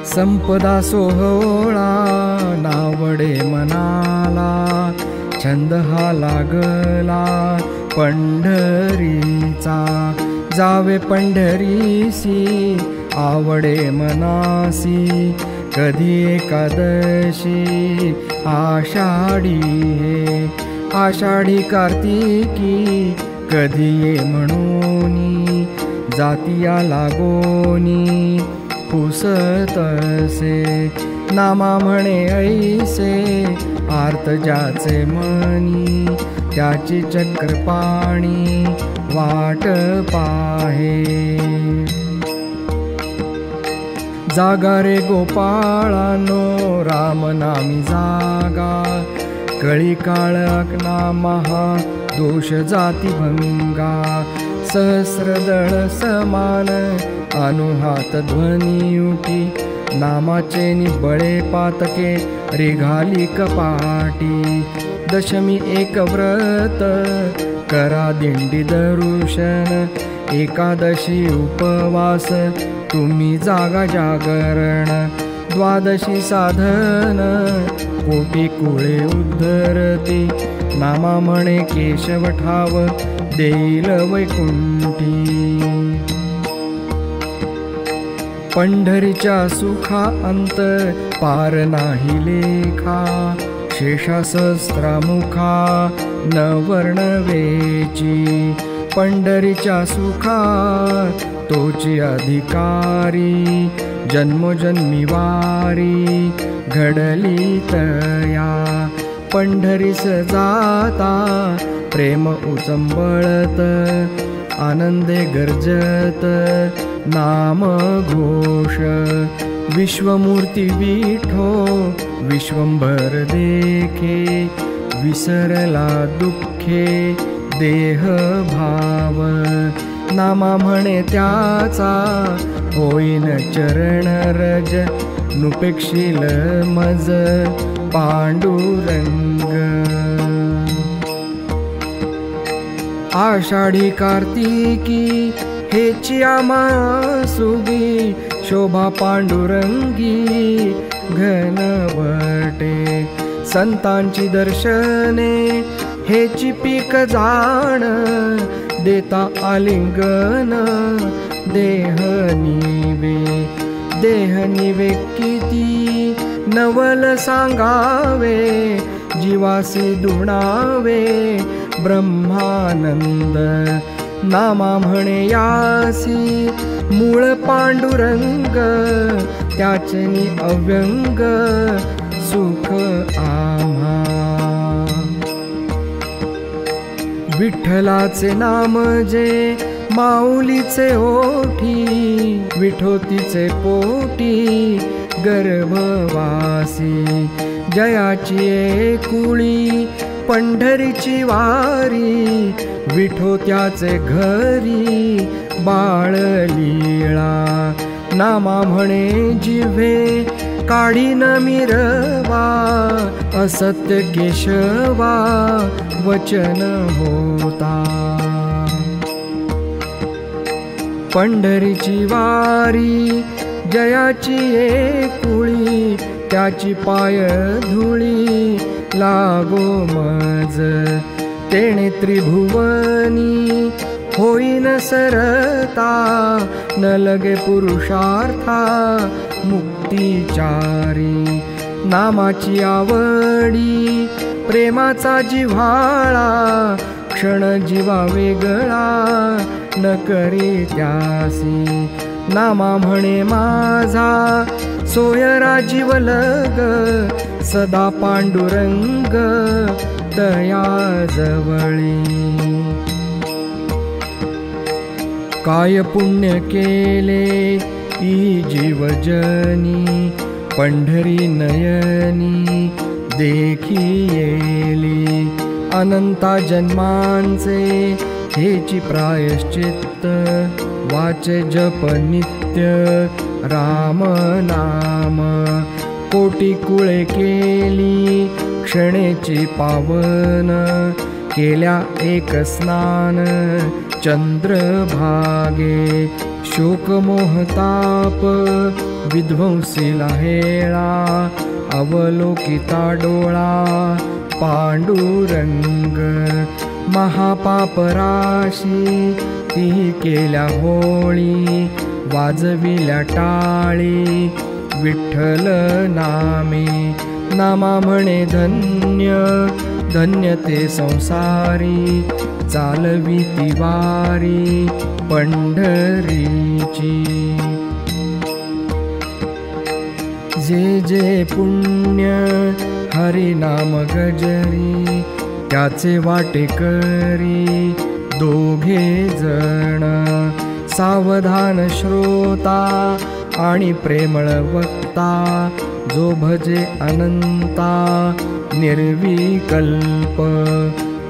संपदा सोहळा नावडे मनाला, छंद हा लागला पंढरीचा, जावे पंढरीसी आवडे मनासी, कधी एकादशी आषाढी आषाढी कार्तिकी, कधी ये म्हणूनी जातिया लागोनी, पुसतसे नामा म्हणे ऐसे, आर्त ज्याचे मनी त्याची चक्रपाणी वाट पाहे। जागा रे गोपाळानो राम नामी जागा, कळी काळा महा दोष जाती भंगा, सहस्रदळ समान अनुहात ध्वनी उठी, नामाचे निबळे पातके रेघाली कपाटी, दशमी एक व्रत करा दिंडी दर्शन, एकादशी उपवास तुम्ही जागा जागरण, द्वादशी साधन कोटी कुळे उद्धरती, नामा म्हणे केशव ठाव देईल वैकुंठी। पंढरीच्या सुखा अंत पार नाही लेखा, शेषा सहस्रामुखा न वर्णवेची, पंढरीच्या सुखा तोची अधिकारी, जन्मोजन्मी वारी घडली तया, पंढरीस जाता प्रेम उचंबळत, आनंदे गर्जत नाम घोष, विश्वमूर्ती विठो विश्वंभर देखे, विसरला दुःखे देह भाव, नामा म्हणे त्याचा होईन चरण रज, नुपेक्षिल मज पांडुरंग। आषाढी कार्तिकी हेची आमासुगी, शोभा पांडुरंगी घनवटे, संतांची दर्शने हेची पीक जाण, देता आलिंगन देह निवे किती नवल सांगावे, जीवासी दुणावे ब्रह्मानंद, नामा म्हणे यासी मूळ पांडुरंग, त्याचनी अव्यंग सुख आम्हा। विठ्ठलाचे नाम जे माऊलीचे ओठी, विठोतीचे पोटी गर्भवासी, जयाची एकुळी पंढरीची वारी, विठोत्याचे घरी बाळलीळा, नामा म्हणे जिव्हे काढी न मिरवा, असत्य केशवा वचन होता। पंढरीची वारी जयाची एकुळी, त्याची पाय धुळी लागो मज, तेणे त्रिभुवनी होईन सरता, न लगे पुरुषार्था मुक्तिचारी, नामाची आवडी प्रेमाचा जिव्हाळा, क्षण जीवा वेगळा न करी त्यासी, नामा म्हणे माझा सोयरा जीवलग, सदा पांडुरंग तया जवळी। काय पुण्य केले ई जीवजनी, पंढरी नयनी देखी येली, अनंता जन्मांचे हेची प्रायश्चित्त, वाचे जप नित्य राम नाम, कोटी कुळे केली क्षणेची पावन, केल्या एक स्नान चंद्रभागे, शोक मोहताप विध्वंसीला हेळा अवलोकिता डोळा पांडुरंग महापापराशी ती केल्या होळी वाजविल्या टाळी विठ्ठल नामे नामा म्हणे धन्य धन्य ते संसारी चालवी ती वारी पंढरीची जे जे पुण्य हरिनाम गजरी त्याचे वाटेकरी दोघे जण सावधान श्रोता आणि प्रेमळ वक्ता जो भजे अनंता निर्विकल्प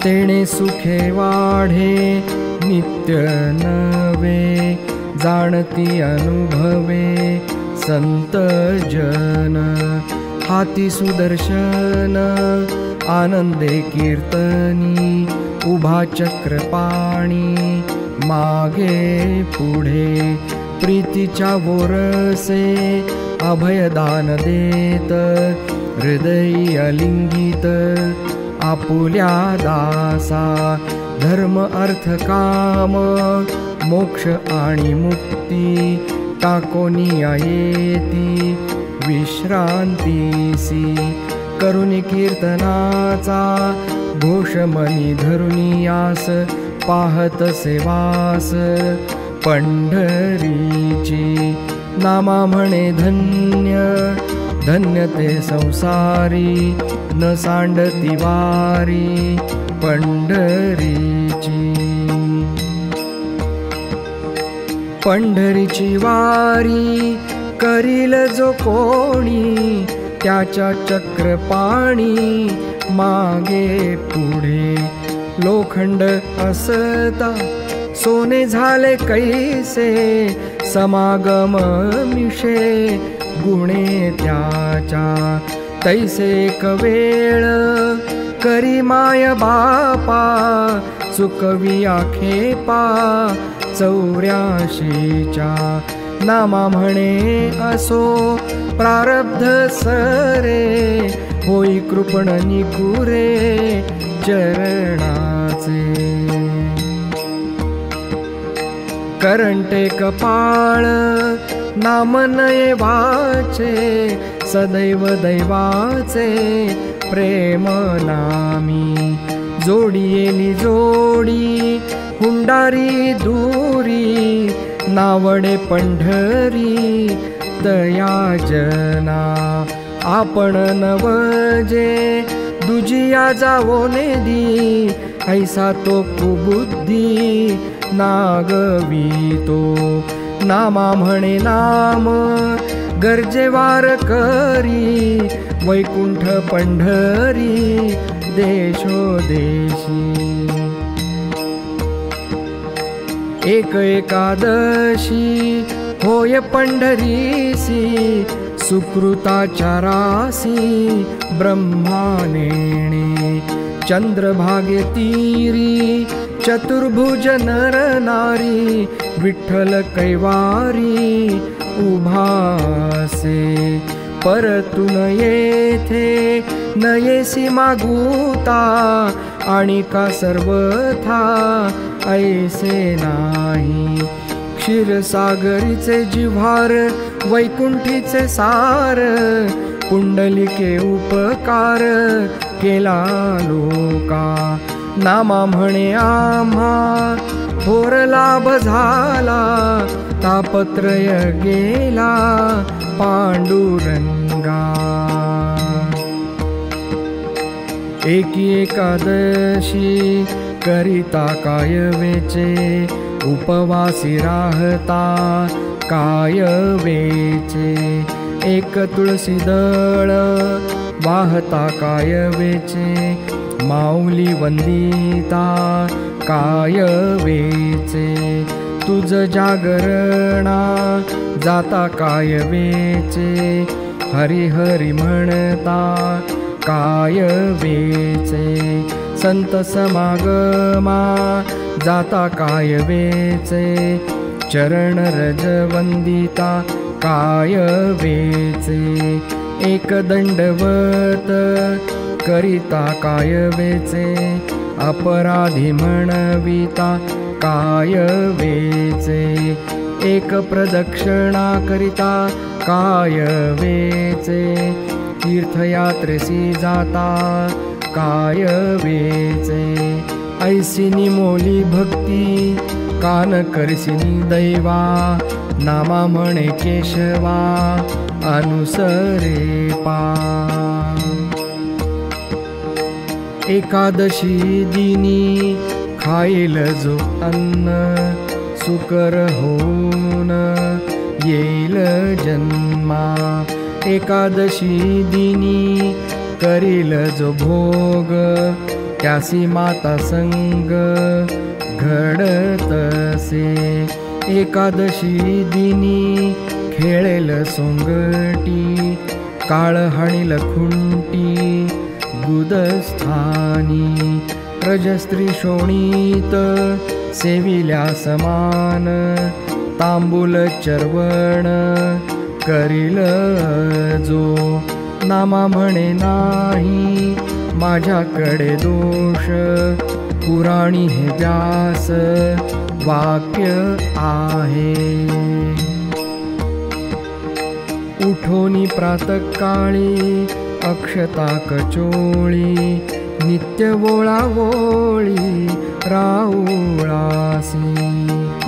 तेणे सुखे वाढे नित्य नवे जाणती अनुभवे संत जन हाती सुदर्शन आनंदे कीर्तनी उभा चक्रपाणी मागे पुढे प्रीतीच्या वोरसे अभयदान देत हृदयी अलिंगित आपुल्या दासा धर्म अर्थ काम मोक्ष आणि मुक्ती टाकोनी येती विश्रांतीसी करुणी कीर्तनाचा घोष मनी धरुनियास पाहत सेवास पंढरीची नामा म्हणे धन्य धन्य ते संसारी न सांडती वारी पंढरीची पंढरीची वारी करील जो कोणी त्याच्या चक्रपाणी मागे पुढे लोखंड असता सोने झाले कैसे समागम मिशे गुणे त्याच्या तैसे एक वेळ करी माय बापा चुकवी आखेपा 84च्या नामा म्हणे असो प्रारब्ध सरे होई कृपण निकुरे चरणाचे करंटे कपाळ नाम नये वाचे सदैव दैवाचे प्रेम नामी जोडी येली जोडी हुंडारी दूरी नावडे पंढरी दया जना आपण नवजे दुजिया जावो नेदी ऐसा तो कुबुद्धी नागवितो नामा म्हणे नाम गरजेवार करी वैकुंठ पंढरी देशोदेशी एक एकादशी होय पंढरीसी सुकृताचारासी ब्रह्मानेणे चंद्रभागे तीरी चतुर्भुज नर नारी विठ्ठल कैवारी उभासे परतून येथे नयेसी मागुता आणि का सर्वथा ऐसे नाही क्षीरसागरीचे जिव्हार वैकुंठीचे सार पुंडलिके उपकार केला लोका नामा म्हणे आम्हा थोर लाभ झाला तापत्रय गेला पांडुरंगा एकी एकादशी करिता काय वेचे उपवासी राहता काय वेचे एक तुळसी दळ वाहता काय वेचे माऊली वंदिता काय वेचे तुझ जागरणा जाता काय वेचे हरी हरी म्हणता काय वेचे संत समागमा जाता काय वेचे चरण रज वंदिता काय वेचे एक दंडवत करिता काय वेचे अपराधी म्हणविता काय वेचे एक प्रदक्षिणा करिता काय वेचे तीर्थयात्रेसी जाता काय वेचे ऐसी निमोली भक्ती कान करसिनी दैवा नामा म्हणे केशवा अनुसरे पा एकादशी दिनी खाईल जो अन्न सुकर होऊन येईल जन्मा एकादशी दिनी करील जो भोग त्यासी माता संग घडतसे एकादशी दिनी खेळेल सोंगटी काळ हाणील खुंटी गुदस्थानी रजस्त्री शोणीत सेविल्या समान तांबूल चर्वण करील जो नामा म्हणे नाही माझ्याकडे दोष पुराणी हे व्यास वाक्य आहे उठोनी प्रातःकाळी अक्षता कचोळी नित्य वोळावोळी राऊळासी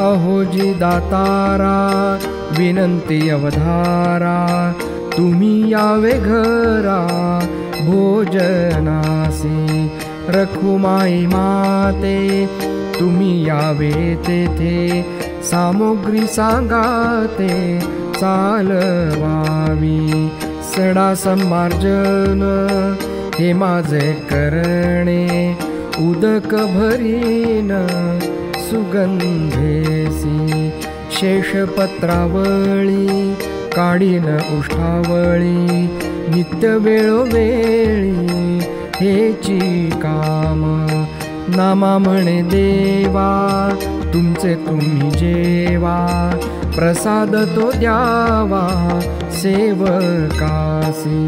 अहोजी दातारा विनंती अवधारा तुम्ही यावे घरा भोजनासी रखुमाई माते तुम्ही यावे तेथे सामुग्री सांगाते चालवावी सडा संमार्जन हे माझे करणे उदक भरीन सुगंधेसी शेषपत्रावळी काढीन उष्ठावळी नित्य वेळोवेळी हेची काम नामा म्हणे देवा तुमचे तुम्ही जेवा प्रसाद तो द्यावा सेवकासी